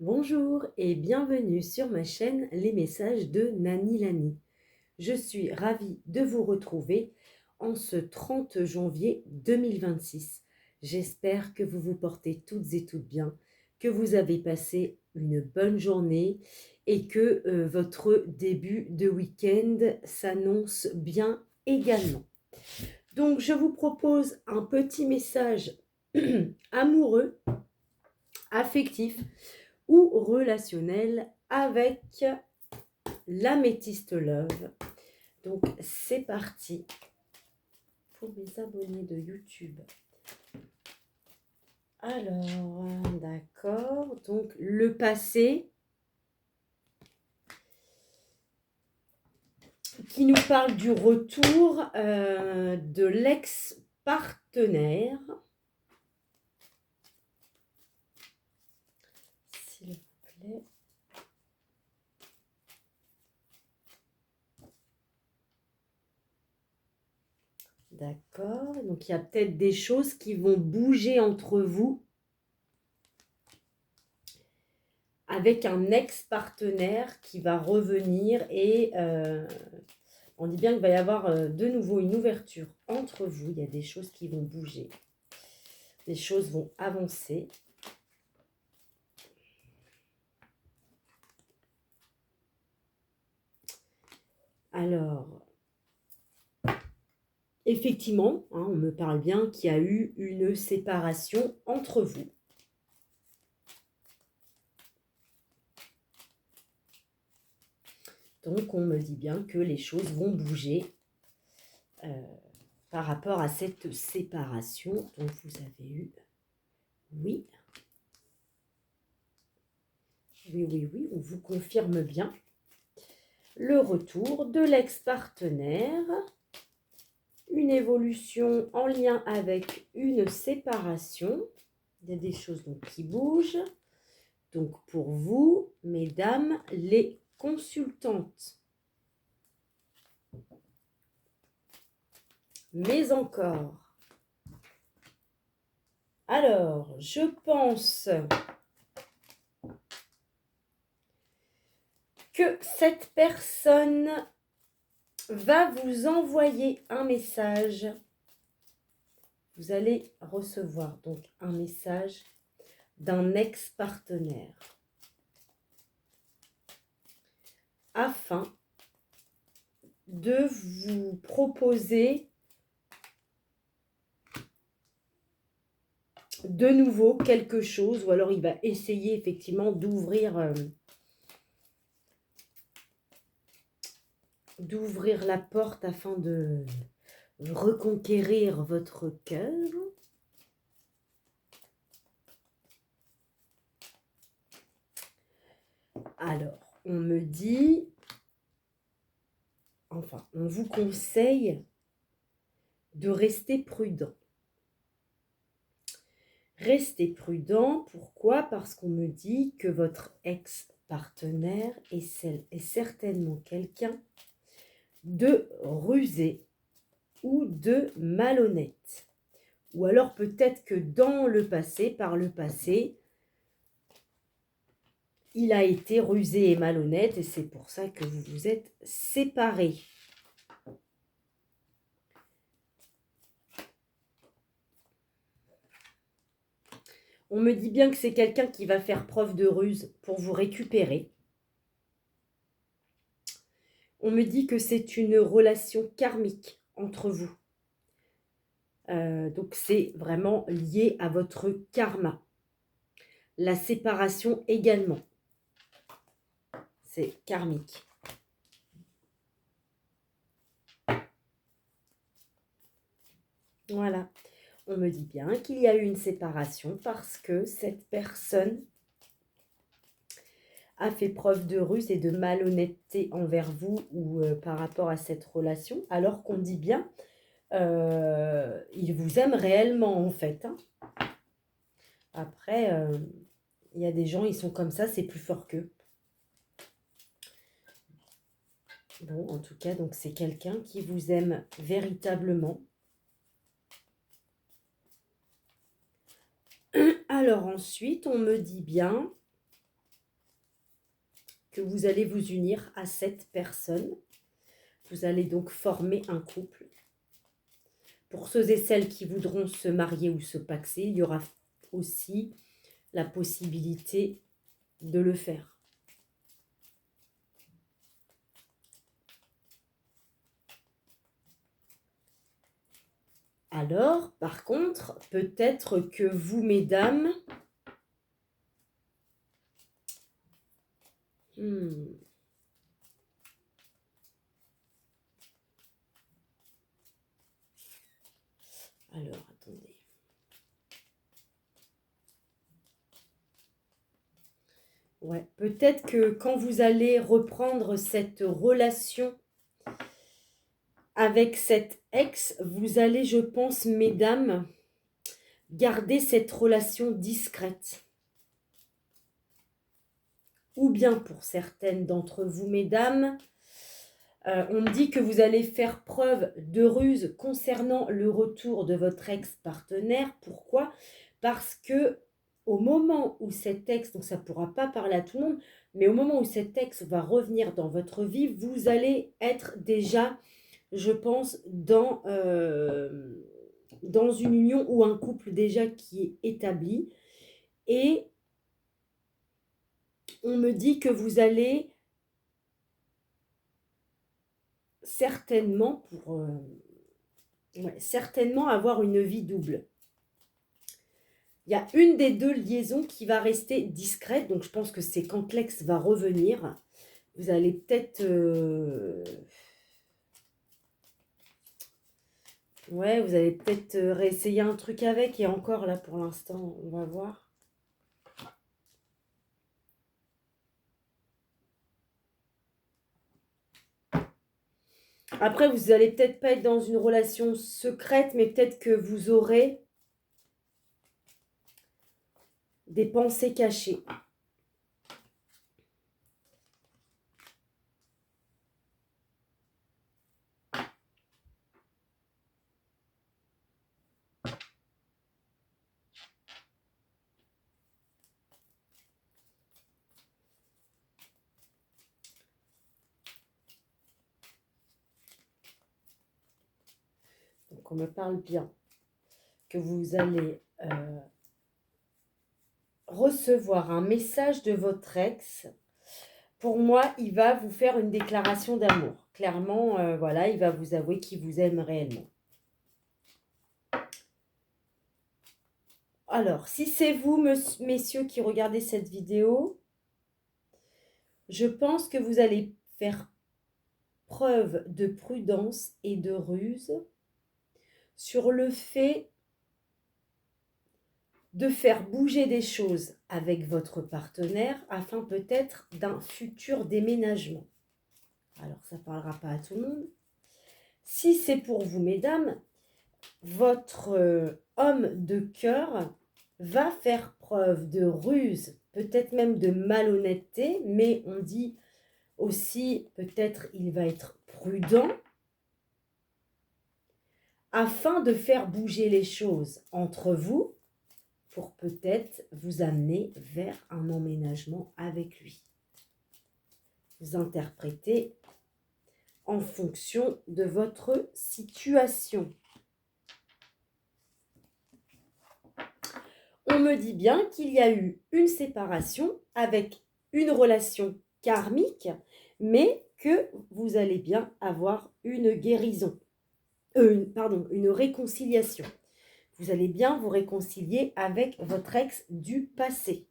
Bonjour et bienvenue sur ma chaîne Les Messages de Nani Lani. Je suis ravie de vous retrouver en ce 30 janvier 2026. J'espère que vous vous portez toutes et toutes bien, que vous avez passé une bonne journée et que votre début de week-end s'annonce bien également. Donc je vous propose un petit message amoureux, affectif ou relationnel avec l'améthyste love. Donc c'est parti pour mes abonnés de YouTube. Alors, d'accord, donc le passé qui nous parle du retour de l'ex-partenaire. S'il vous plaît. D'accord, donc il y a peut-être des choses qui vont bouger entre vous avec un ex-partenaire qui va revenir et on dit bien qu'il va y avoir de nouveau une ouverture entre vous. Il y a des choses qui vont bouger, des choses vont avancer. Alors, effectivement, on me parle bien qu'il y a eu une séparation entre vous. Donc, on me dit bien que les choses vont bouger par rapport à cette séparation. Donc, vous avez eu, oui, on vous confirme bien le retour de l'ex-partenaire, une évolution en lien avec une séparation. Il y a des choses donc qui bougent. Donc, pour vous, mesdames les consultantes. Mais encore. Alors, je pense que cette personne va vous envoyer un message. Vous allez recevoir donc un message d'un ex-partenaire afin de vous proposer de nouveau quelque chose, ou alors il va essayer effectivement d'ouvrir la porte afin de reconquérir votre cœur. Alors, on me dit, enfin, on vous conseille de rester prudent. Restez prudent, pourquoi? Parce qu'on me dit que votre ex-partenaire est certainement quelqu'un de rusé ou de malhonnête. Ou alors peut-être que dans le passé, par le passé, il a été rusé et malhonnête et c'est pour ça que vous vous êtes séparés. On me dit bien que c'est quelqu'un qui va faire preuve de ruse pour vous récupérer. On me dit que c'est une relation karmique entre vous. Donc c'est vraiment lié à votre karma. La séparation également. C'est karmique. Voilà. On me dit bien qu'il y a eu une séparation parce que cette personne a fait preuve de ruse et de malhonnêteté envers vous ou par rapport à cette relation, alors qu'on dit bien, il vous aime réellement en fait. Après, il y a des gens, ils sont comme ça, c'est plus fort qu'eux. Bon, en tout cas, donc c'est quelqu'un qui vous aime véritablement. Alors ensuite, on me dit bien que vous allez vous unir à cette personne. Vous allez donc former un couple. Pour ceux et celles qui voudront se marier ou se paxer, il y aura aussi la possibilité de le faire. Alors, par contre, peut-être que vous, mesdames, alors, attendez. Ouais, peut-être que quand vous allez reprendre cette relation avec cet ex, vous allez, je pense, mesdames, garder cette relation discrète. Ou bien pour certaines d'entre vous, mesdames, on me dit que vous allez faire preuve de ruse concernant le retour de votre ex-partenaire. Pourquoi? Parce que au moment où cet ex, donc ça ne pourra pas parler à tout le monde, mais au moment où cet ex va revenir dans votre vie, vous allez être déjà, je pense, dans une union ou un couple déjà qui est établi. Et on me dit que vous allez certainement, certainement avoir une vie double. Il y a une des deux liaisons qui va rester discrète, donc je pense que c'est quand l'ex va revenir. Vous allez peut-être... ouais, vous allez peut-être réessayer un truc avec, et encore là pour l'instant, on va voir. Après, vous allez peut-être pas être dans une relation secrète, mais peut-être que vous aurez des pensées cachées. Donc, on me parle bien que vous allez recevoir un message de votre ex. Pour moi, il va vous faire une déclaration d'amour. Clairement, voilà, il va vous avouer qu'il vous aime réellement. Alors, si c'est vous, messieurs, qui regardez cette vidéo, je pense que vous allez faire preuve de prudence et de ruse sur le fait de faire bouger des choses avec votre partenaire afin peut-être d'un futur déménagement. Alors, ça ne parlera pas à tout le monde. Si c'est pour vous, mesdames, votre homme de cœur va faire preuve de ruse, peut-être même de malhonnêteté, mais on dit aussi peut-être il va être prudent afin de faire bouger les choses entre vous pour peut-être vous amener vers un emménagement avec lui. Vous interprétez en fonction de votre situation. On me dit bien qu'il y a eu une séparation avec une relation karmique, mais que vous allez bien avoir une guérison, une réconciliation. Vous allez bien vous réconcilier avec votre ex du passé.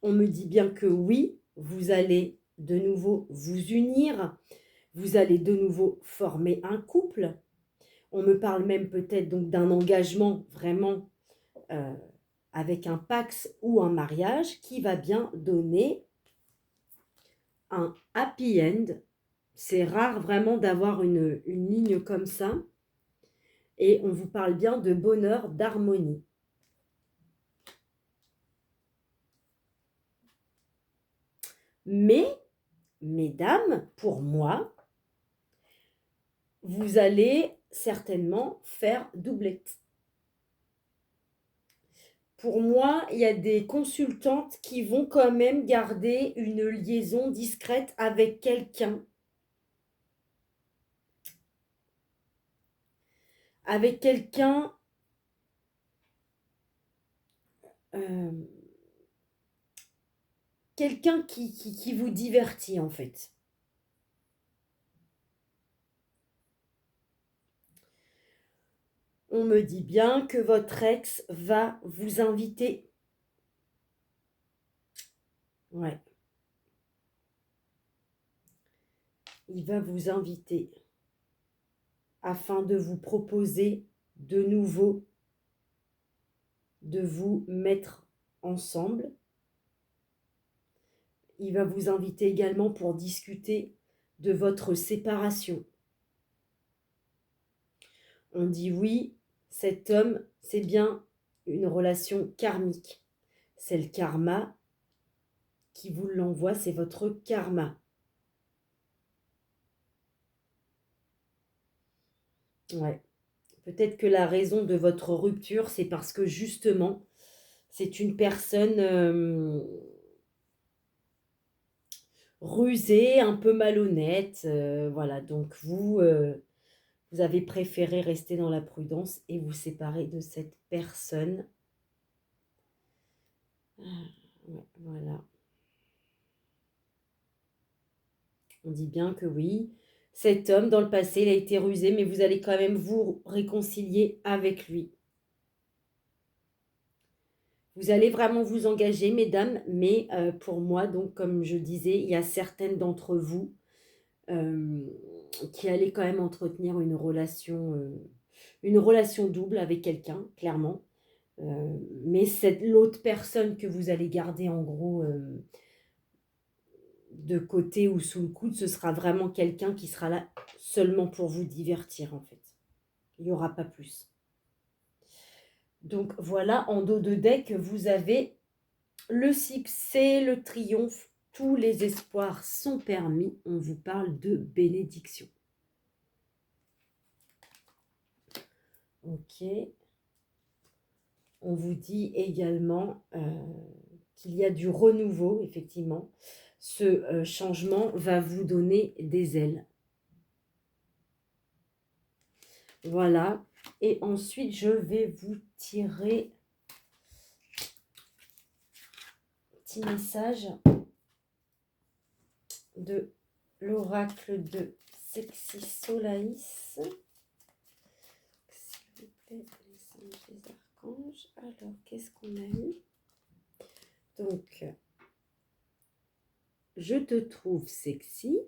On me dit bien que oui, vous allez de nouveau vous unir, vous allez de nouveau former un couple. On me parle même peut-être donc d'un engagement vraiment avec un pax ou un mariage qui va bien donner un happy end. C'est rare vraiment d'avoir une ligne comme ça. Et on vous parle bien de bonheur, d'harmonie. Mais, mesdames, pour moi, vous allez certainement faire doublette. Pour moi, il y a des consultantes qui vont quand même garder une liaison discrète avec quelqu'un. Avec quelqu'un euh, quelqu'un qui vous divertit en fait. On me dit bien que votre ex va vous inviter. Ouais, il va vous inviter afin de vous proposer de nouveau de vous mettre ensemble. Il va vous inviter également pour discuter de votre séparation. On dit oui, cet homme, c'est bien une relation karmique. C'est le karma qui vous l'envoie, c'est votre karma. Ouais. Peut-être que la raison de votre rupture, c'est parce que justement, c'est une personne rusée, un peu malhonnête. Voilà, donc vous avez préféré rester dans la prudence et vous séparer de cette personne. Ouais, voilà. On dit bien que oui, cet homme, dans le passé, il a été rusé, mais vous allez quand même vous réconcilier avec lui. Vous allez vraiment vous engager, mesdames, mais pour moi, donc, comme je disais, il y a certaines d'entre vous euh, qui allaient quand même entretenir une relation double avec quelqu'un, clairement. Mais l'autre personne que vous allez garder en gros de côté ou sous le coude, ce sera vraiment quelqu'un qui sera là seulement pour vous divertir en fait. Il n'y aura pas plus. Donc voilà, en dos de deck, vous avez le succès, le triomphe, tous les espoirs sont permis. On vous parle de bénédiction. Ok. On vous dit également qu'il y a du renouveau, effectivement. Ce changement va vous donner des ailes. Voilà. Et ensuite, je vais vous tirer un petit message de l'oracle de Sexy Solaïs. S'il vous plaît, les singes, les archanges. Alors, qu'est-ce qu'on a eu? Donc, je te trouve sexy.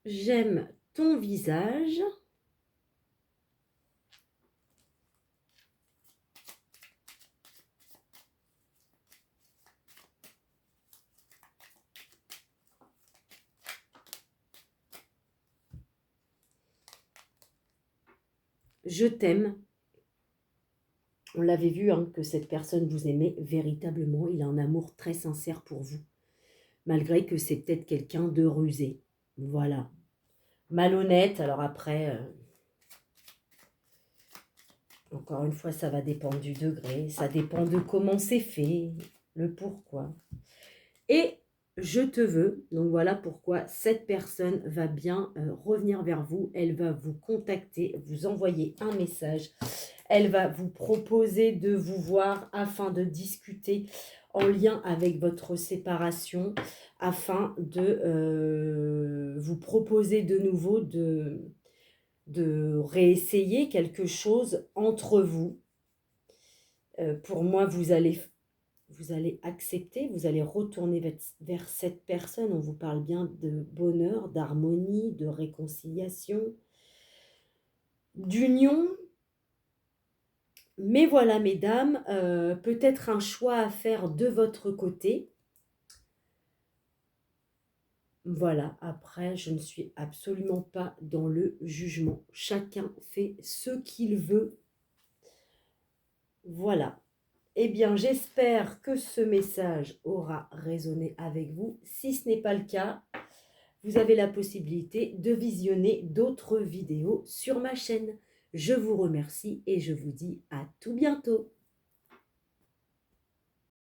J'aime ton visage. Je t'aime. On l'avait vu hein, que cette personne vous aimait véritablement. Il a un amour très sincère pour vous. Malgré que c'est peut-être quelqu'un de rusé. Voilà. Malhonnête. Alors après, encore une fois, ça va dépendre du degré. Ça dépend de comment c'est fait. Le pourquoi. Et je te veux. Donc voilà pourquoi cette personne va bien revenir vers vous. Elle va vous contacter, vous envoyer un message. Elle va vous proposer de vous voir afin de discuter en lien avec votre séparation, afin de vous proposer de nouveau de réessayer quelque chose entre vous. Pour moi, vous allez accepter, vous allez retourner vers cette personne. On vous parle bien de bonheur, d'harmonie, de réconciliation, d'union. Mais voilà, mesdames, peut-être un choix à faire de votre côté. Voilà, après, je ne suis absolument pas dans le jugement. Chacun fait ce qu'il veut. Voilà. Eh bien, j'espère que ce message aura résonné avec vous. Si ce n'est pas le cas, vous avez la possibilité de visionner d'autres vidéos sur ma chaîne. Je vous remercie et je vous dis à tout bientôt.